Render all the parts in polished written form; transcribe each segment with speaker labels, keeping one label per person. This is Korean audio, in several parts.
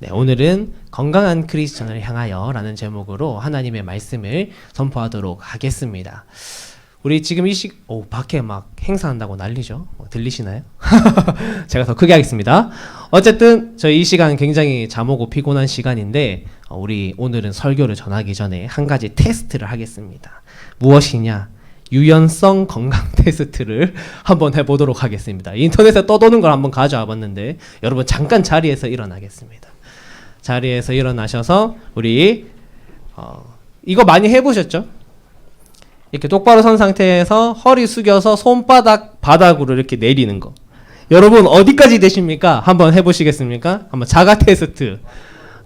Speaker 1: 네, 오늘은 건강한 크리스천을 향하여 라는 제목으로 하나님의 말씀을 선포하도록 하겠습니다. 우리 지금 밖에 막 행사한다고 난리죠? 들리시나요? 제가 더 크게 하겠습니다. 어쨌든 저희 이 시간 굉장히 잠오고 피곤한 시간인데 우리 오늘은 설교를 전하기 전에 한 가지 테스트를 하겠습니다. 무엇이냐? 유연성 건강 테스트를 한번 해보도록 하겠습니다. 인터넷에 떠도는 걸 한번 가져와 봤는데 여러분 잠깐 자리에서 일어나겠습니다. 자리에서 일어나셔서 우리 이거 많이 해보셨죠? 이렇게 똑바로 선 상태에서 허리 숙여서 손바닥 바닥으로 이렇게 내리는 거. 여러분 어디까지 되십니까? 한번 해보시겠습니까? 한번 자가 테스트.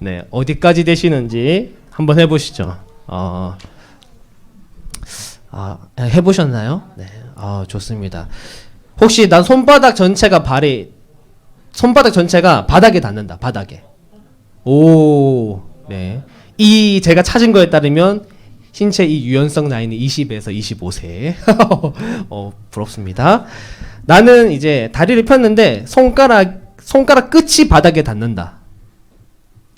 Speaker 1: 네, 어디까지 되시는지 한번 해보시죠. 해보셨나요? 네, 좋습니다. 혹시 난 손바닥 전체가 바닥에 닿는다. 바닥에. 오, 네. 제가 찾은 거에 따르면 신체 이 유연성 라인이 20에서 25세. 부럽습니다. 나는 이제 다리를 폈는데 손가락 끝이 바닥에 닿는다.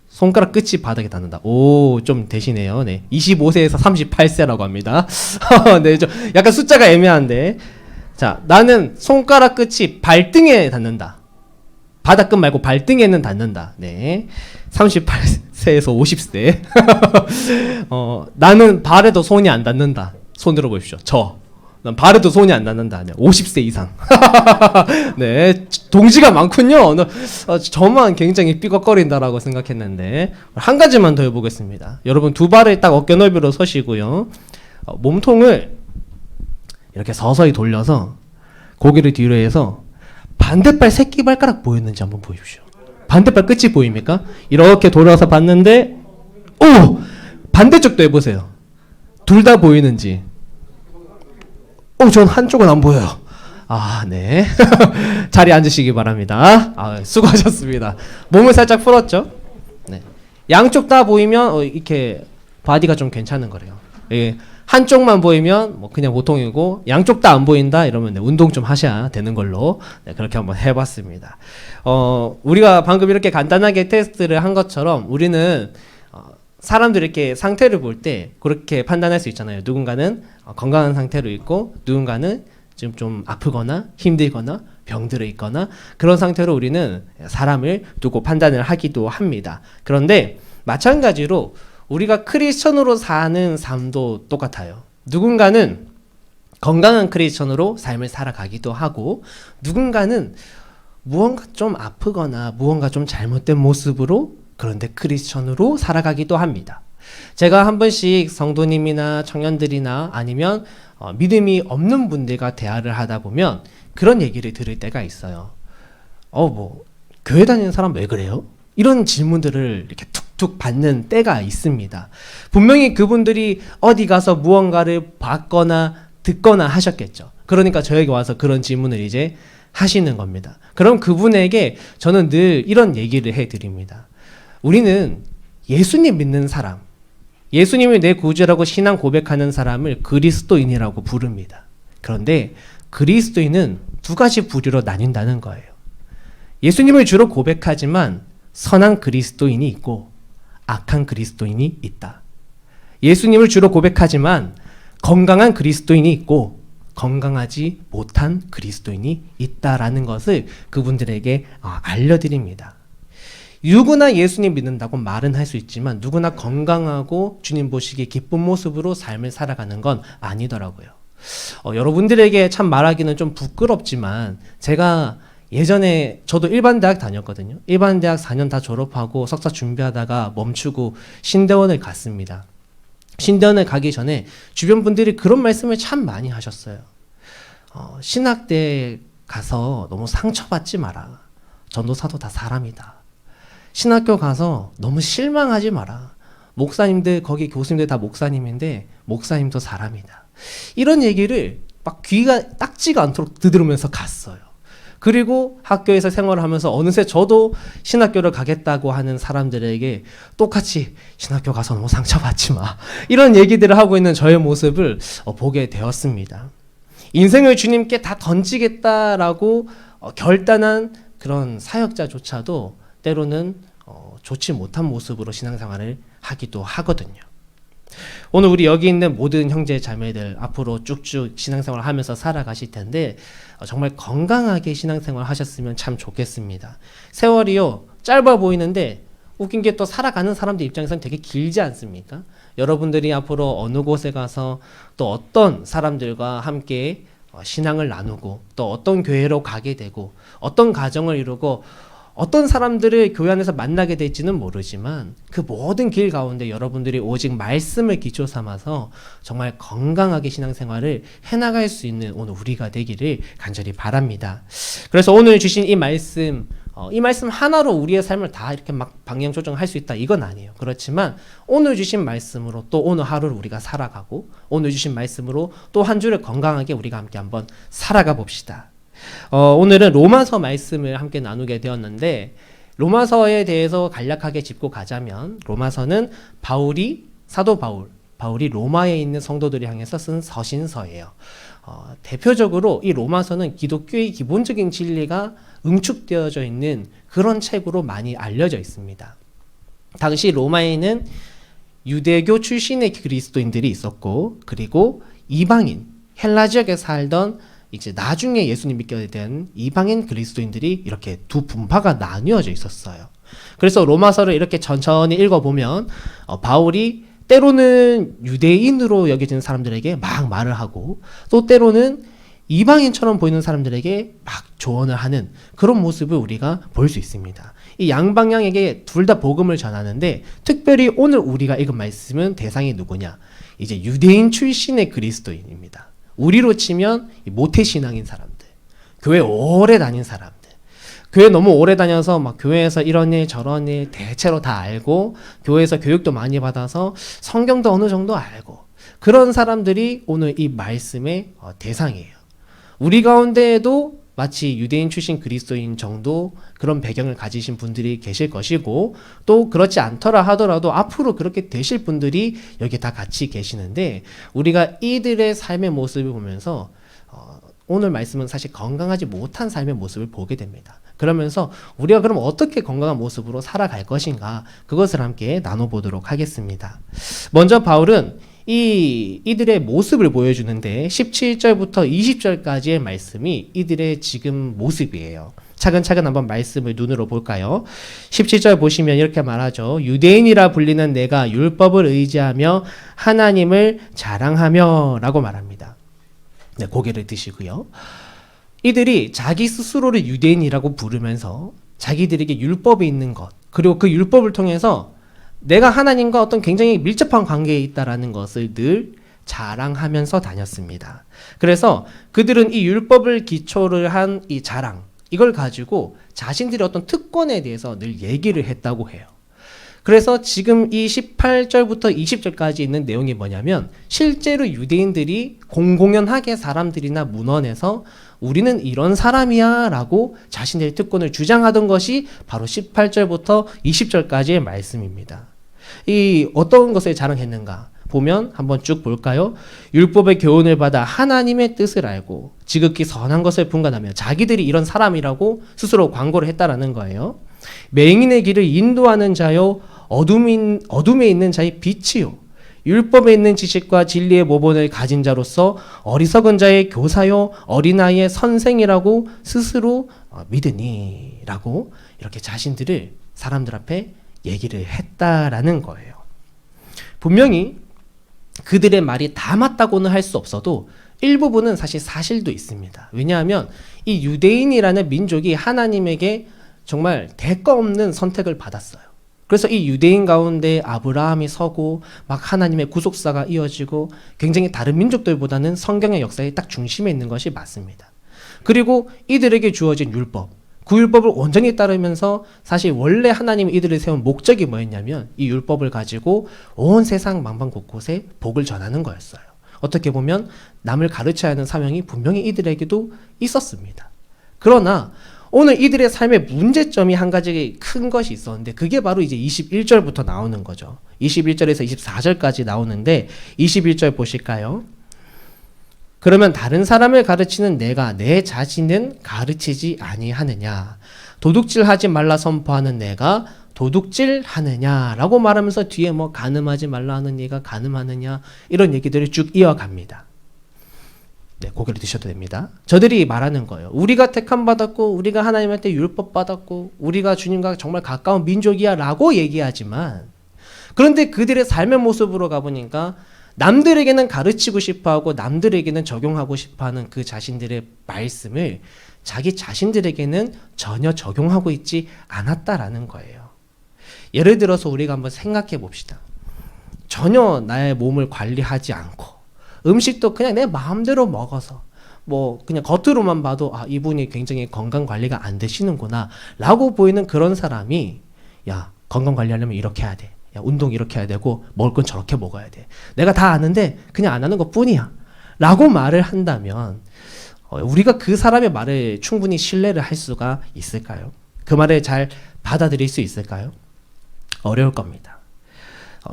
Speaker 1: 손가락 끝이 바닥에 닿는다. 오, 좀 되시네요. 네. 25세에서 38세라고 합니다. 네, 좀 약간 숫자가 애매한데. 자, 나는 손가락 끝이 발등에 닿는다. 바닥 끝 말고 발등에는 닿는다. 네. 38세에서 50세. 나는 발에도 손이 안 닿는다. 손 들어보십시오. 난 발에도 손이 안 닿는다. 50세 이상. 네, 동지가 많군요. 저만 굉장히 삐걱거린다라고 생각했는데 한 가지만 더 해보겠습니다. 여러분 두 발을 딱 어깨 넓이로 서시고요. 몸통을 이렇게 서서히 돌려서 고개를 뒤로 해서 반대발 새끼발가락 보였는지 한번 보십시오. 반대발 끝이 보입니까? 이렇게 돌아서 봤는데 반대쪽도 해보세요. 둘 다 보이는지. 전 한쪽은 안 보여요. 네. 자리에 앉으시기 바랍니다. 수고하셨습니다. 몸을 살짝 풀었죠? 네. 양쪽 다 보이면 이렇게 바디가 좀 괜찮은 거래요. 예. 한쪽만 보이면 그냥 보통이고 양쪽 다 안 보인다 이러면 운동 좀 하셔야 되는 걸로 그렇게 한번 해봤습니다. 우리가 방금 이렇게 간단하게 테스트를 한 것처럼 우리는 사람들 이렇게 상태를 볼 때 그렇게 판단할 수 있잖아요. 누군가는 건강한 상태로 있고 누군가는 지금 좀 아프거나 힘들거나 병들어 있거나 그런 상태로 우리는 사람을 두고 판단을 하기도 합니다. 그런데 마찬가지로 우리가 크리스천으로 사는 삶도 똑같아요. 누군가는 건강한 크리스천으로 삶을 살아가기도 하고 누군가는 무언가 좀 아프거나 무언가 좀 잘못된 모습으로 그런데 크리스천으로 살아가기도 합니다. 제가 한 번씩 성도님이나 청년들이나 아니면 믿음이 없는 분들과 대화를 하다 보면 그런 얘기를 들을 때가 있어요. 교회 다니는 사람 왜 그래요? 이런 질문들을 이렇게 툭툭 받는 때가 있습니다. 분명히 그분들이 어디 가서 무언가를 봤거나 듣거나 하셨겠죠. 그러니까 저에게 와서 그런 질문을 이제 하시는 겁니다. 그럼 그분에게 저는 늘 이런 얘기를 해드립니다. 우리는 예수님 믿는 사람, 예수님이 내 구주라고 신앙 고백하는 사람을 그리스도인이라고 부릅니다. 그런데 그리스도인은 두 가지 부류로 나뉜다는 거예요. 예수님을 주로 고백하지만 선한 그리스도인이 있고 악한 그리스도인이 있다. 예수님을 주로 고백하지만 건강한 그리스도인이 있고 건강하지 못한 그리스도인이 있다라는 것을 그분들에게 알려드립니다. 누구나 예수님 믿는다고 말은 할 수 있지만 누구나 건강하고 주님 보시기에 기쁜 모습으로 삶을 살아가는 건 아니더라고요. 여러분들에게 참 말하기는 좀 부끄럽지만 제가 예전에 저도 일반 대학 다녔거든요. 일반 대학 4년 다 졸업하고 석사 준비하다가 멈추고 신대원을 갔습니다. 신대원을 가기 전에 주변 분들이 그런 말씀을 참 많이 하셨어요. 신학대에 가서 너무 상처받지 마라. 전도사도 다 사람이다. 신학교 가서 너무 실망하지 마라. 목사님들 거기 교수님들 다 목사님인데 목사님도 사람이다. 이런 얘기를 막 귀가 딱지가 않도록 들으면서 갔어요. 그리고 학교에서 생활을 하면서 어느새 저도 신학교를 가겠다고 하는 사람들에게 똑같이 신학교 가서 너무 상처받지 마. 이런 얘기들을 하고 있는 저의 모습을 보게 되었습니다. 인생을 주님께 다 던지겠다라고 결단한 그런 사역자조차도 때로는 좋지 못한 모습으로 신앙생활을 하기도 하거든요. 오늘 우리 여기 있는 모든 형제 자매들 앞으로 쭉쭉 신앙생활 하면서 살아가실 텐데 정말 건강하게 신앙생활 하셨으면 참 좋겠습니다. 세월이요 짧아 보이는데 웃긴 게 또 살아가는 사람들 입장에서는 되게 길지 않습니까? 여러분들이 앞으로 어느 곳에 가서 또 어떤 사람들과 함께 신앙을 나누고 또 어떤 교회로 가게 되고 어떤 가정을 이루고 어떤 사람들을 교회 안에서 만나게 될지는 모르지만 그 모든 길 가운데 여러분들이 오직 말씀을 기초 삼아서 정말 건강하게 신앙생활을 해나갈 수 있는 오늘 우리가 되기를 간절히 바랍니다. 그래서 오늘 주신 이 말씀 하나로 우리의 삶을 다 이렇게 막 방향 조정할 수 있다 이건 아니에요. 그렇지만 오늘 주신 말씀으로 또 오늘 하루를 우리가 살아가고 오늘 주신 말씀으로 또 한 주를 건강하게 우리가 함께 한번 살아가 봅시다. 오늘은 로마서 말씀을 함께 나누게 되었는데 로마서에 대해서 간략하게 짚고 가자면 로마서는 사도 바울이 로마에 있는 성도들을 향해서 쓴 서신서예요. 대표적으로 이 로마서는 기독교의 기본적인 진리가 응축되어져 있는 그런 책으로 많이 알려져 있습니다. 당시 로마에는 유대교 출신의 그리스도인들이 있었고 그리고 이방인 헬라 지역에 살던 이제 나중에 예수님 믿게 된 이방인 그리스도인들이 이렇게 두 분파가 나뉘어져 있었어요. 그래서 로마서를 이렇게 천천히 읽어보면 바울이 때로는 유대인으로 여겨지는 사람들에게 막 말을 하고 또 때로는 이방인처럼 보이는 사람들에게 막 조언을 하는 그런 모습을 우리가 볼 수 있습니다. 이 양방향에게 둘 다 복음을 전하는데 특별히 오늘 우리가 읽은 말씀은 대상이 누구냐? 이제 유대인 출신의 그리스도인입니다. 우리로 치면 모태신앙인 사람들, 교회 오래 다닌 사람들, 교회 너무 오래 다녀서 막 교회에서 이런 일 저런 일 대체로 다 알고 교회에서 교육도 많이 받아서 성경도 어느 정도 알고 그런 사람들이 오늘 이 말씀의 대상이에요. 우리 가운데에도 마치 유대인 출신 그리스도인 정도 그런 배경을 가지신 분들이 계실 것이고 또 그렇지 않더라 하더라도 앞으로 그렇게 되실 분들이 여기 다 같이 계시는데 우리가 이들의 삶의 모습을 보면서 오늘 말씀은 사실 건강하지 못한 삶의 모습을 보게 됩니다. 그러면서 우리가 그럼 어떻게 건강한 모습으로 살아갈 것인가 그것을 함께 나눠보도록 하겠습니다. 먼저 바울은 이들의 모습을 보여주는데 17절부터 20절까지의 말씀이 이들의 지금 모습이에요. 차근차근 한번 말씀을 눈으로 볼까요? 17절 보시면 이렇게 말하죠. 유대인이라 불리는 내가 율법을 의지하며 하나님을 자랑하며 라고 말합니다. 네, 고개를 드시고요. 이들이 자기 스스로를 유대인이라고 부르면서 자기들에게 율법이 있는 것 그리고 그 율법을 통해서 내가 하나님과 어떤 굉장히 밀접한 관계에 있다라는 것을 늘 자랑하면서 다녔습니다. 그래서 그들은 이 율법을 기초를 한 이 자랑, 이걸 가지고 자신들의 어떤 특권에 대해서 늘 얘기를 했다고 해요. 그래서 지금 이 18절부터 20절까지 있는 내용이 뭐냐면 실제로 유대인들이 공공연하게 사람들이나 문헌에서 우리는 이런 사람이야 라고 자신들의 특권을 주장하던 것이 바로 18절부터 20절까지의 말씀입니다. 이 어떤 것을 자랑했는가 보면 한번 쭉 볼까요? 율법의 교훈을 받아 하나님의 뜻을 알고 지극히 선한 것을 분간하며 자기들이 이런 사람이라고 스스로 광고를 했다라는 거예요. 맹인의 길을 인도하는 자요 어둠에 있는 자의 빛이요 율법에 있는 지식과 진리의 모본을 가진 자로서 어리석은 자의 교사요 어린아이의 선생이라고 스스로 믿으니 라고 이렇게 자신들을 사람들 앞에 얘기를 했다라는 거예요. 분명히 그들의 말이 다 맞다고는 할 수 없어도 일부분은 사실 사실도 있습니다. 왜냐하면 이 유대인이라는 민족이 하나님에게 정말 대가 없는 선택을 받았어요. 그래서 이 유대인 가운데 아브라함이 서고 막 하나님의 구속사가 이어지고 굉장히 다른 민족들보다는 성경의 역사에 딱 중심에 있는 것이 맞습니다. 그리고 이들에게 주어진 율법, 그 율법을 온전히 따르면서 사실 원래 하나님이 이들을 세운 목적이 뭐였냐면 이 율법을 가지고 온 세상 만방 곳곳에 복을 전하는 거였어요. 어떻게 보면 남을 가르쳐야 하는 사명이 분명히 이들에게도 있었습니다. 그러나 오늘 이들의 삶의 문제점이 한 가지 큰 것이 있었는데 그게 바로 이제 21절부터 나오는 거죠. 21절에서 24절까지 나오는데 21절 보실까요? 그러면 다른 사람을 가르치는 내가 내 자신은 가르치지 아니하느냐? 도둑질하지 말라 선포하는 내가 도둑질 하느냐라고 말하면서 뒤에 뭐 간음하지 말라 하는 얘가 간음하느냐 이런 얘기들을 쭉 이어갑니다. 네, 고개를 드셔도 됩니다. 저들이 말하는 거예요. 우리가 택함 받았고 우리가 하나님한테 율법 받았고 우리가 주님과 정말 가까운 민족이야 라고 얘기하지만, 그런데 그들의 삶의 모습으로 가보니까 남들에게는 가르치고 싶어하고 남들에게는 적용하고 싶어하는 그 자신들의 말씀을 자기 자신들에게는 전혀 적용하고 있지 않았다라는 거예요. 예를 들어서 우리가 한번 생각해 봅시다. 전혀 나의 몸을 관리하지 않고 음식도 그냥 내 마음대로 먹어서 뭐 그냥 겉으로만 봐도 아, 이분이 굉장히 건강 관리가 안 되시는구나 라고 보이는 그런 사람이, 야, 건강 관리하려면 이렇게 해야 돼, 야, 운동 이렇게 해야 되고 먹을 건 저렇게 먹어야 돼, 내가 다 아는데 그냥 안 하는 것 뿐이야 라고 말을 한다면 우리가 그 사람의 말을 충분히 신뢰를 할 수가 있을까요? 그 말을 잘 받아들일 수 있을까요? 어려울 겁니다.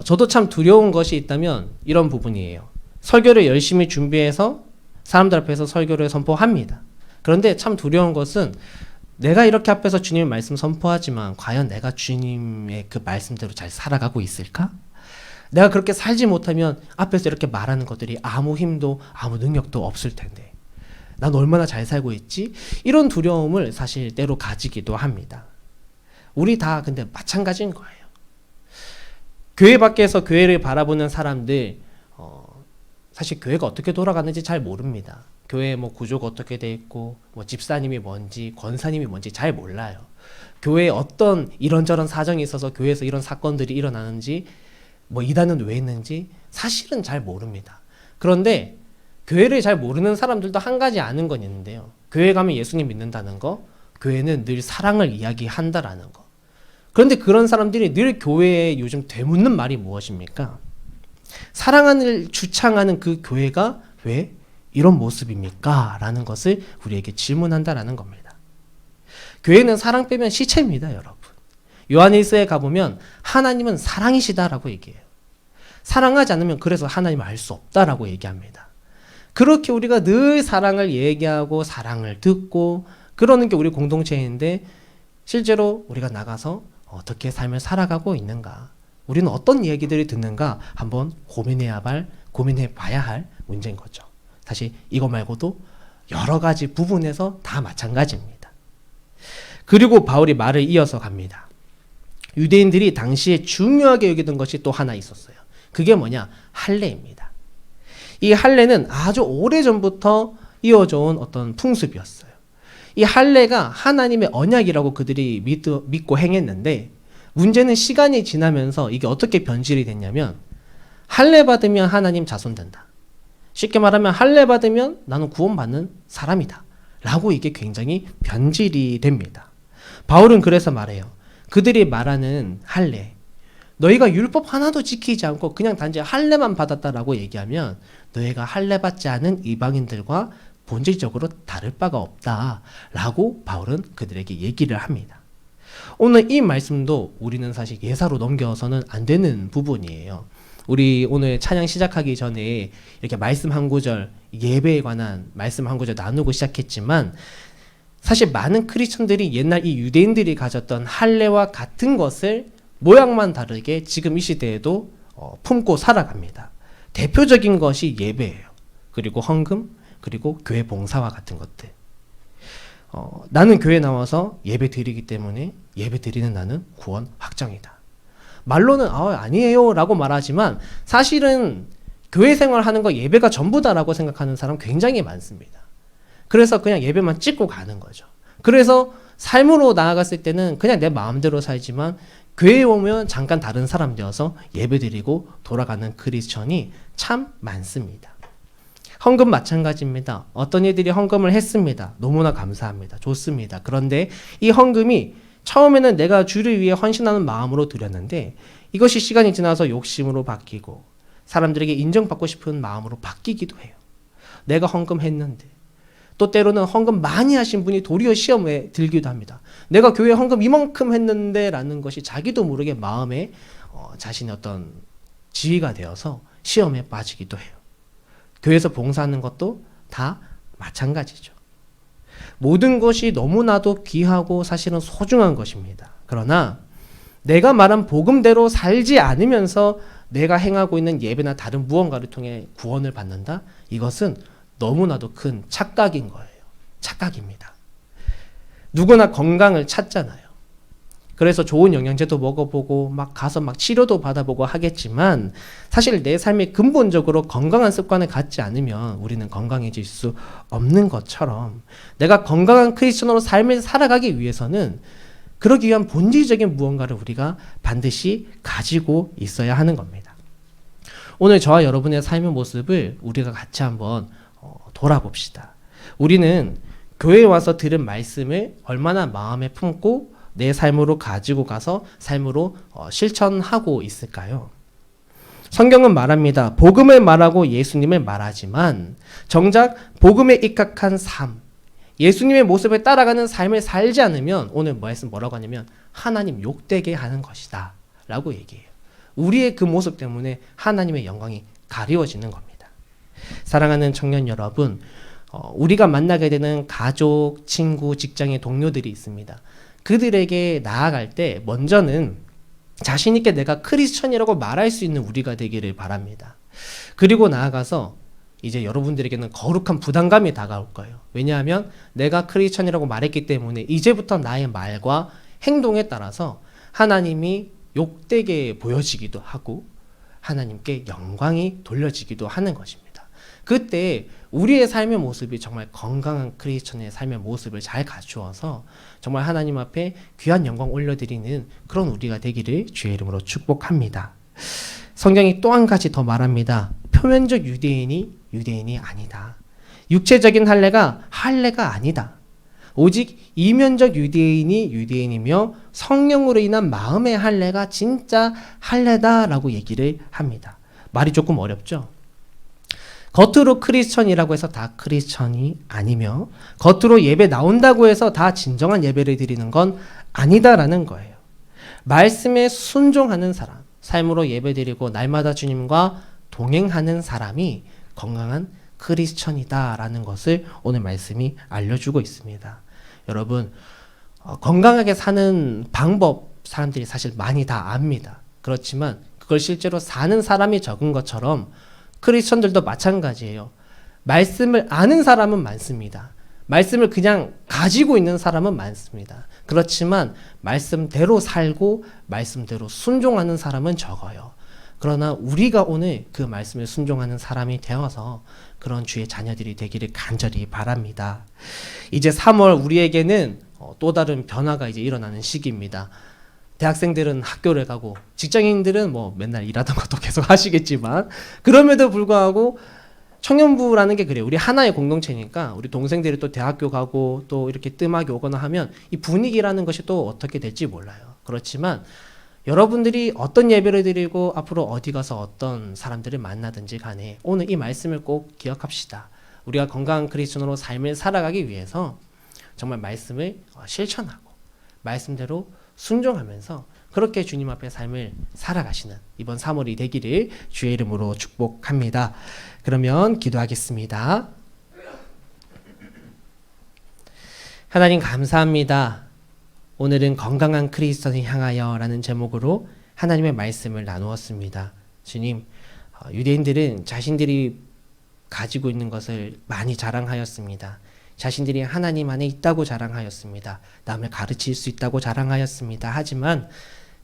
Speaker 1: 저도 참 두려운 것이 있다면 이런 부분이에요. 설교를 열심히 준비해서 사람들 앞에서 설교를 선포합니다. 그런데 참 두려운 것은 내가 이렇게 앞에서 주님의 말씀 선포하지만 과연 내가 주님의 그 말씀대로 잘 살아가고 있을까? 내가 그렇게 살지 못하면 앞에서 이렇게 말하는 것들이 아무 힘도 아무 능력도 없을 텐데 난 얼마나 잘 살고 있지? 이런 두려움을 사실 때로 가지기도 합니다. 우리 다 근데 마찬가지인 거예요. 교회 밖에서 교회를 바라보는 사람들 사실 교회가 어떻게 돌아가는지 잘 모릅니다. 교회 뭐 구조가 어떻게 돼 있고 뭐 집사님이 뭔지 권사님이 뭔지 잘 몰라요. 교회에 어떤 이런저런 사정이 있어서 교회에서 이런 사건들이 일어나는지 뭐 이단은 왜 있는지 사실은 잘 모릅니다. 그런데 교회를 잘 모르는 사람들도 한 가지 아는 건 있는데요. 교회 가면 예수님 믿는다는 거, 교회는 늘 사랑을 이야기한다라는 거. 그런데 그런 사람들이 늘 교회에 요즘 되묻는 말이 무엇입니까? 사랑을 주창하는 그 교회가 왜 이런 모습입니까? 라는 것을 우리에게 질문한다라는 겁니다. 교회는 사랑 빼면 시체입니다, 여러분. 요한일서에 가보면 하나님은 사랑이시다라고 얘기해요. 사랑하지 않으면 그래서 하나님을 알 수 없다라고 얘기합니다. 그렇게 우리가 늘 사랑을 얘기하고 사랑을 듣고 그러는 게 우리 공동체인데 실제로 우리가 나가서 어떻게 삶을 살아가고 있는가, 우리는 어떤 얘기들이 듣는가 한번 고민해 봐야 할 문제인 거죠. 사실 이거 말고도 여러 가지 부분에서 다 마찬가지입니다. 그리고 바울이 말을 이어서 갑니다. 유대인들이 당시에 중요하게 여기던 것이 또 하나 있었어요. 그게 뭐냐? 할례입니다. 이 할례는 아주 오래전부터 이어져 온 어떤 풍습이었어요. 이 할례가 하나님의 언약이라고 그들이 믿고 행했는데, 문제는 시간이 지나면서 이게 어떻게 변질이 됐냐면, 할례 받으면 하나님 자손 된다. 쉽게 말하면 할례 받으면 나는 구원받는 사람이다 라고 이게 굉장히 변질이 됩니다. 바울은 그래서 말해요. 그들이 말하는 할례, 너희가 율법 하나도 지키지 않고 그냥 단지 할례만 받았다라고 얘기하면 너희가 할례 받지 않은 이방인들과 본질적으로 다를 바가 없다라고 바울은 그들에게 얘기를 합니다. 오늘 이 말씀도 우리는 사실 예사로 넘겨서는 안 되는 부분이에요. 우리 오늘 찬양 시작하기 전에 이렇게 말씀 한 구절, 예배에 관한 말씀 한 구절 나누고 시작했지만, 사실 많은 크리스천들이 옛날 이 유대인들이 가졌던 할례와 같은 것을 모양만 다르게 지금 이 시대에도 품고 살아갑니다. 대표적인 것이 예배예요. 그리고 헌금, 그리고 교회 봉사와 같은 것들. 나는 교회 나와서 예배 드리기 때문에 예배 드리는 나는 구원 확정이다. 말로는 아니에요 라고 말하지만 사실은 교회 생활하는 거 예배가 전부다라고 생각하는 사람 굉장히 많습니다. 그래서 그냥 예배만 찍고 가는 거죠. 그래서 삶으로 나아갔을 때는 그냥 내 마음대로 살지만 교회에 오면 잠깐 다른 사람 되어서 예배드리고 돌아가는 크리스천이 참 많습니다. 헌금 마찬가지입니다. 어떤 이들이 헌금을 했습니다. 너무나 감사합니다. 좋습니다. 그런데 이 헌금이 처음에는 내가 주를 위해 헌신하는 마음으로 드렸는데 이것이 시간이 지나서 욕심으로 바뀌고 사람들에게 인정받고 싶은 마음으로 바뀌기도 해요. 내가 헌금했는데, 또 때로는 헌금 많이 하신 분이 도리어 시험에 들기도 합니다. 내가 교회 헌금 이만큼 했는데 라는 것이 자기도 모르게 마음에 자신의 어떤 지위가 되어서 시험에 빠지기도 해요. 교회에서 봉사하는 것도 다 마찬가지죠. 모든 것이 너무나도 귀하고 사실은 소중한 것입니다. 그러나 내가 말한 복음대로 살지 않으면서 내가 행하고 있는 예배나 다른 무언가를 통해 구원을 받는다? 이것은 너무나도 큰 착각인 거예요. 착각입니다. 누구나 건강을 찾잖아요. 그래서 좋은 영양제도 먹어보고 막 가서 막 치료도 받아보고 하겠지만 사실 내 삶이 근본적으로 건강한 습관을 갖지 않으면 우리는 건강해질 수 없는 것처럼 내가 건강한 크리스천으로 삶을 살아가기 위해서는 그러기 위한 본질적인 무언가를 우리가 반드시 가지고 있어야 하는 겁니다. 오늘 저와 여러분의 삶의 모습을 우리가 같이 한번 돌아봅시다. 우리는 교회에 와서 들은 말씀을 얼마나 마음에 품고 내 삶으로 가지고 가서 삶으로 실천하고 있을까요? 성경은 말합니다. 복음을 말하고 예수님을 말하지만 정작 복음에 입각한 삶, 예수님의 모습을 따라가는 삶을 살지 않으면 오늘 말씀 뭐라고 하냐면 하나님 욕되게 하는 것이다 라고 얘기해요. 우리의 그 모습 때문에 하나님의 영광이 가리워지는 겁니다. 사랑하는 청년 여러분, 우리가 만나게 되는 가족, 친구, 직장의 동료들이 있습니다. 그들에게 나아갈 때 먼저는 자신 있게 내가 크리스천이라고 말할 수 있는 우리가 되기를 바랍니다. 그리고 나아가서 이제 여러분들에게는 거룩한 부담감이 다가올 거예요. 왜냐하면 내가 크리스천이라고 말했기 때문에 이제부터 나의 말과 행동에 따라서 하나님이 욕되게 보여지기도 하고 하나님께 영광이 돌려지기도 하는 것입니다. 그때 우리의 삶의 모습이 정말 건강한 크리스천의 삶의 모습을 잘 갖추어서 정말 하나님 앞에 귀한 영광 올려드리는 그런 우리가 되기를 주의 이름으로 축복합니다. 성경이 또 한 가지 더 말합니다. 표면적 유대인이 유대인이 아니다. 육체적인 할례가 할례가 아니다. 오직 이면적 유대인이 유대인이며 성령으로 인한 마음의 할례가 진짜 할례다라고 얘기를 합니다. 말이 조금 어렵죠? 겉으로 크리스천이라고 해서 다 크리스천이 아니며 겉으로 예배 나온다고 해서 다 진정한 예배를 드리는 건 아니다라는 거예요. 말씀에 순종하는 사람, 삶으로 예배드리고 날마다 주님과 동행하는 사람이 건강한 크리스천이다라는 것을 오늘 말씀이 알려주고 있습니다. 여러분, 건강하게 사는 방법 사람들이 사실 많이 다 압니다. 그렇지만 그걸 실제로 사는 사람이 적은 것처럼 크리스천들도 마찬가지예요. 말씀을 아는 사람은 많습니다. 말씀을 그냥 가지고 있는 사람은 많습니다. 그렇지만 말씀대로 살고 말씀대로 순종하는 사람은 적어요. 그러나 우리가 오늘 그 말씀을 순종하는 사람이 되어서 그런 주의 자녀들이 되기를 간절히 바랍니다. 이제 3월 우리에게는 또 다른 변화가 이제 일어나는 시기입니다. 대학생들은 학교를 가고 직장인들은 뭐 맨날 일하던 것도 계속 하시겠지만 그럼에도 불구하고 청년부라는 게 그래요. 우리 하나의 공동체니까 우리 동생들이 또 대학교 가고 또 이렇게 뜸하게 오거나 하면 이 분위기라는 것이 또 어떻게 될지 몰라요. 그렇지만 여러분들이 어떤 예배를 드리고 앞으로 어디 가서 어떤 사람들을 만나든지 간에 오늘 이 말씀을 꼭 기억합시다. 우리가 건강한 크리스천으로 삶을 살아가기 위해서 정말 말씀을 실천하고 말씀대로 순종하면서 그렇게 주님 앞에 삶을 살아가시는 이번 3월이 되기를 주의 이름으로 축복합니다. 그러면 기도하겠습니다. 하나님 감사합니다. 오늘은 건강한 크리스천을 향하여 라는 제목으로 하나님의 말씀을 나누었습니다. 주님, 유대인들은 자신들이 가지고 있는 것을 많이 자랑하였습니다. 자신들이 하나님 안에 있다고 자랑하였습니다. 남을 가르칠 수 있다고 자랑하였습니다. 하지만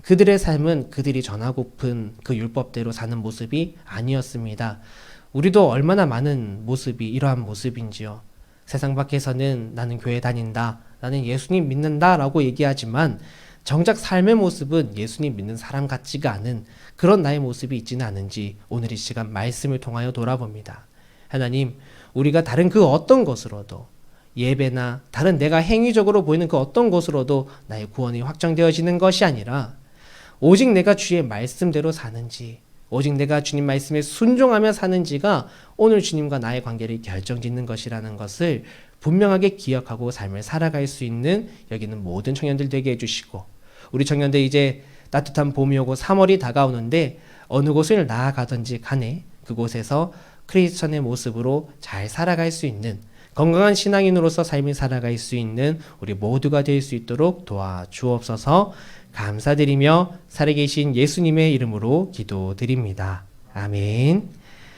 Speaker 1: 그들의 삶은 그들이 전하고픈 그 율법대로 사는 모습이 아니었습니다. 우리도 얼마나 많은 모습이 이러한 모습인지요. 세상 밖에서는 나는 교회 다닌다, 나는 예수님 믿는다 라고 얘기하지만 정작 삶의 모습은 예수님 믿는 사람 같지가 않은 그런 나의 모습이 있지는 않은지 오늘 이 시간 말씀을 통하여 돌아봅니다. 하나님, 우리가 다른 그 어떤 것으로도 예배나 다른 내가 행위적으로 보이는 그 어떤 것으로도 나의 구원이 확정되어지는 것이 아니라 오직 내가 주의 말씀대로 사는지, 오직 내가 주님 말씀에 순종하며 사는지가 오늘 주님과 나의 관계를 결정짓는 것이라는 것을 분명하게 기억하고 삶을 살아갈 수 있는 여기는 모든 청년들 되게 해주시고, 우리 청년들 이제 따뜻한 봄이 오고 3월이 다가오는데 어느 곳을 나아가든지 간에 그곳에서 크리스천의 모습으로 잘 살아갈 수 있는 건강한 신앙인으로서 삶을 살아갈 수 있는 우리 모두가 될 수 있도록 도와주옵소서. 감사드리며 살아계신 예수님의 이름으로 기도드립니다. 아멘.